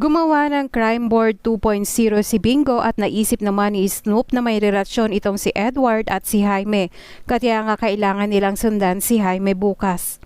Gumawa ng Crime Board 2.0 si Bingo at naisip naman ni Snoop na may relasyon itong si Edward at si Jaime, kaya nga kailangan nilang sundan si Jaime bukas.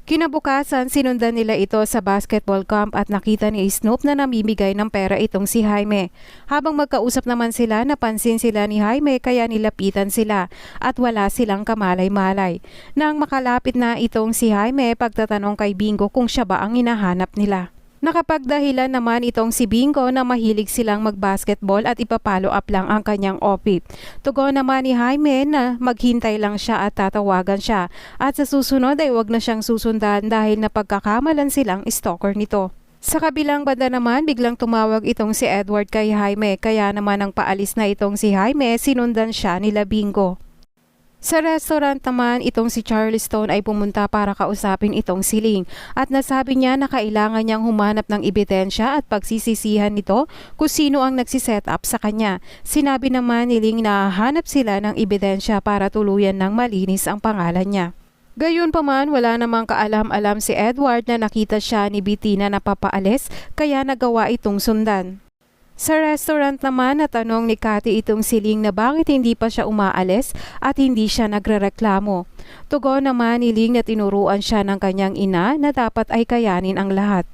Kinabukasan, sinundan nila ito sa basketball camp at nakita ni Snoop na namimigay ng pera itong si Jaime. Habang magkausap naman sila, napansin sila ni Jaime kaya nilapitan sila at wala silang kamalay-malay. Nang makalapit na itong si Jaime, pagtatanong kay Bingo kung siya ba ang hinahanap nila. Nakapagdahilan naman itong si Bingo na mahilig silang mag-basketball at ipapalo up lang ang kanyang OP. Tugon naman ni Jaime na maghintay lang siya at tatawagan siya at sa susunod ay wag na siyang susundan dahil napagkakamalan silang stalker nito. Sa kabilang banda naman, biglang tumawag itong si Edward kay Jaime kaya naman nang paalis na itong si Jaime, sinundan siya nila Bingo. Sa restaurant naman, itong si Charleston ay pumunta para kausapin itong si Ling at nasabi niya na kailangan niyang humanap ng ebidensya at pagsisisihan nito kung sino ang nagsiset up sa kanya. Sinabi naman ni Ling na hanap sila ng ebidensya para tuluyan ng malinis ang pangalan niya. Gayunpaman, wala namang kaalam-alam si Edward na nakita siya ni Bettina na papaalis kaya nagawa itong sundan. Sa restaurant naman, natanong ni Cathy itong si Ling na bakit hindi pa siya umaalis at hindi siya nagrereklamo. Tugon naman ni Ling na tinuruan siya ng kanyang ina na dapat ay kayanin ang lahat.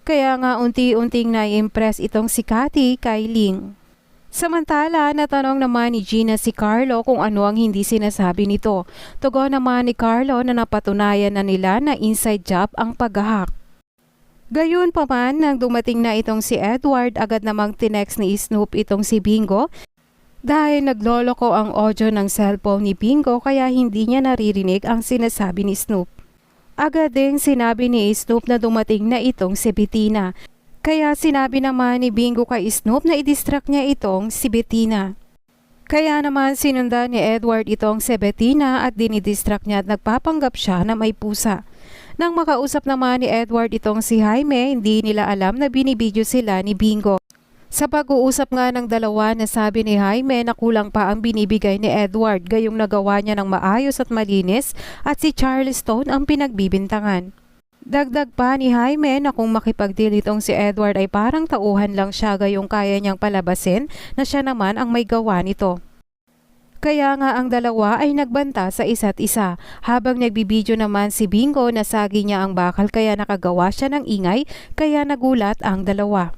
Kaya nga unti-unting na-impress itong si Cathy kay Ling. Samantala, natanong naman ni Gina si Carlo kung ano ang hindi sinasabi nito. Tugon naman ni Carlo na napatunayan na nila na inside job ang paghahak. Gayunpaman, nang dumating na itong si Edward, agad namang tinext ni Snoop itong si Bingo dahil nagloloko ang audio ng cellphone ni Bingo kaya hindi niya naririnig ang sinasabi ni Snoop. Agad ding sinabi ni Snoop na dumating na itong si Bettina, kaya sinabi naman ni Bingo kay Snoop na i-distract niya itong si Bettina. Kaya naman sinundan ni Edward itong si Bettina at dinidistract niya at nagpapanggap siya na may pusa. Nang makausap naman ni Edward itong si Jaime, hindi nila alam na binibidyo sila ni Bingo. Sa pag-uusap nga ng dalawa, nasabi ni Jaime na kulang pa ang binibigay ni Edward, gayong nagawa niya ng maayos at malinis at si Charleston ang pinagbibintangan. Dagdag pa ni Jaime na kung makipag-deal itong si Edward ay parang tauhan lang siya gayong kaya niyang palabasin na siya naman ang may gawa nito. Kaya nga ang dalawa ay nagbanta sa isa't isa. Habang nagbibideo naman si Bingo, nasagi niya ang bakal kaya nakagawa siya ng ingay kaya nagulat ang dalawa.